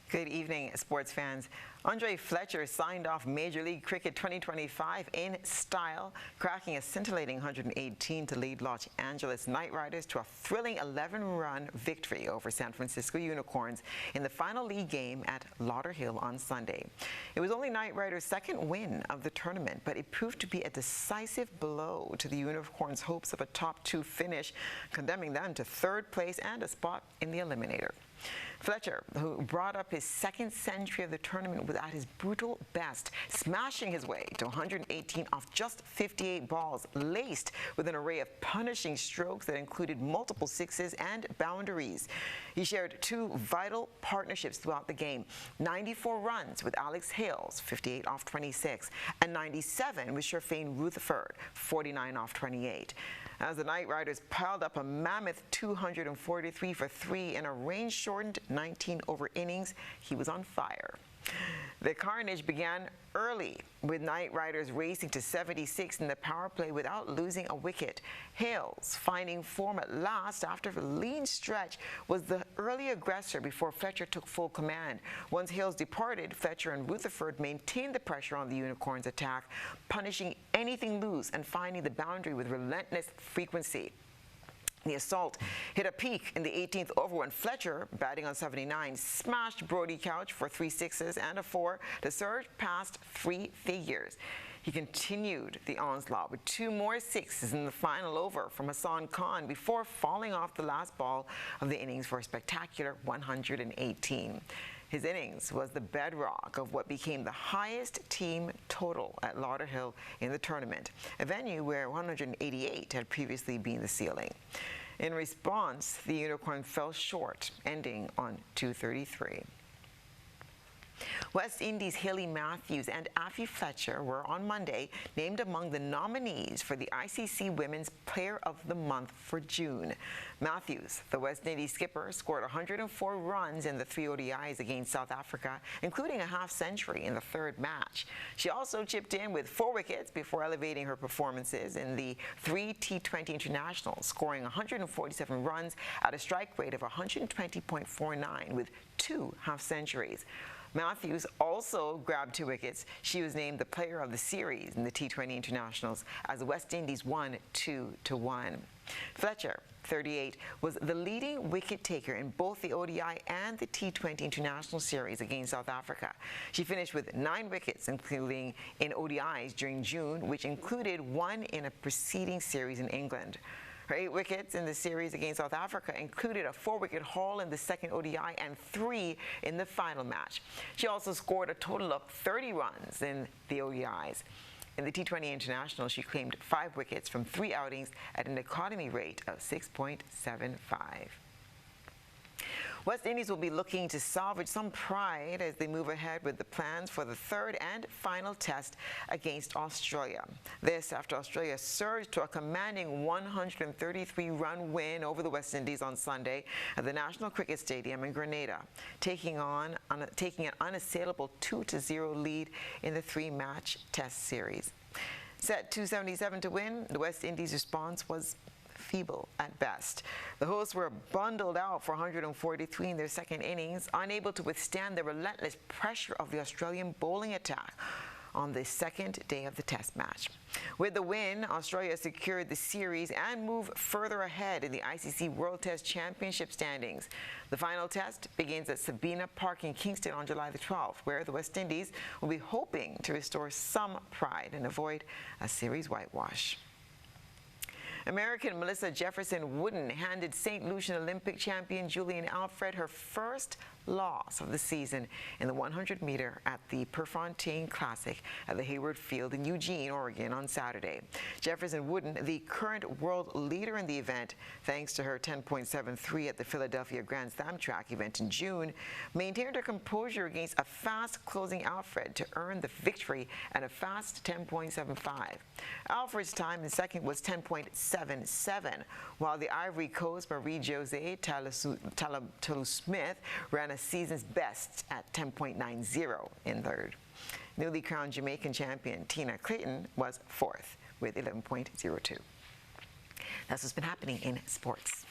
Good evening, sports fans. Andre Fletcher signed off Major League Cricket 2025 in style, cracking a scintillating 118 to lead Los Angeles Knight Riders to a thrilling 11-run victory over San Francisco Unicorns in the final league game at Lauderhill on Sunday. It was only Knight Riders' second win of the tournament, but it proved to be a decisive blow to the Unicorns' hopes of a top two finish, condemning them to third place and a spot in the eliminator. Fletcher, who brought up his second century of the tournament, was at his brutal best, smashing his way to 118 off just 58 balls, laced with an array of punishing strokes that included multiple sixes and boundaries. He shared two vital partnerships throughout the game: 94 runs with Alex Hales, 58 off 26, and 97 with Sherfane Rutherford, 49 off 28. As the Knight Riders piled up a mammoth 243 for 3 in a rain-shortened 19-over innings, he was on fire. The carnage began early, with Knight Riders racing to 76 in the power play without losing a wicket. Hales, finding form at last after a lean stretch, was the early aggressor before Fletcher took full command. Once Hales departed, Fletcher and Rutherford maintained the pressure on the Unicorns' attack, punishing anything loose and finding the boundary with relentless frequency. The assault hit a peak in the 18th over when Fletcher, batting on 79, smashed Brody Couch for 3 sixes and a 4 to surge past 3 figures. He continued the onslaught with 2 more sixes in the final over from Hassan Khan before falling off the last ball of the innings for a spectacular 118. His innings was the bedrock of what became the highest team total at Lauderhill in the tournament, a venue where 188 had previously been the ceiling. In response, the Unicorn fell short, ending on 233. West Indies' Hayley Matthews and Affie Fletcher were on Monday named among the nominees for the ICC Women's Player of the Month for June. Matthews, the West Indies skipper, scored 104 runs in the 3 ODIs against South Africa, including a half-century in the third match. She also chipped in with 4 wickets before elevating her performances in the 3 T20 internationals, scoring 147 runs at a strike rate of 120.49 with 2 half-centuries. Matthews also grabbed 2 wickets. She was named the player of the series in the T20 internationals as the West Indies won 2-1. Fletcher, 38, was the leading wicket taker in both the ODI and the T20 international series against South Africa. She finished with 9 wickets, including in ODIs during June, which included 1 in a preceding series in England. Her 8 wickets in the series against South Africa included a 4-wicket haul in the second ODI and 3 in the final match. She also scored a total of 30 runs in the ODIs. In the T20 International, she claimed 5 wickets from 3 outings at an economy rate of 6.75. West Indies will be looking to salvage some pride as they move ahead with the plans for the third and final test against Australia. This after Australia surged to a commanding 133-run win over the West Indies on Sunday at the National Cricket Stadium in Grenada, taking an unassailable 2-0 lead in the 3-match test series. Set 277 to win, the West Indies' response was feeble at best. The hosts were bundled out for 143 in their second innings, unable to withstand the relentless pressure of the Australian bowling attack on the second day of the test match. With the win, Australia secured the series and moved further ahead in the ICC World Test Championship standings. The final test begins at Sabina Park in Kingston on July the 12th, where the West Indies will be hoping to restore some pride and avoid a series whitewash. American Melissa Jefferson Wooden handed St. Lucian Olympic champion Julian Alfred her first loss of the season in the 100-meter at the Prefontaine Classic at the Hayward Field in Eugene, Oregon on Saturday. Jefferson Wooden, the current world leader in the event, thanks to her 10.73 at the Philadelphia Grand Slam track event in June, maintained her composure against a fast-closing Alfred to earn the victory at a fast 10.75. Alfred's time in second was 10.77, while the Ivory Coast Marie-Josée Taylor-Smith ran a season's best at 10.90 in third. Newly crowned Jamaican champion Tina Clayton was fourth with 11.02. That's what's been happening in sports.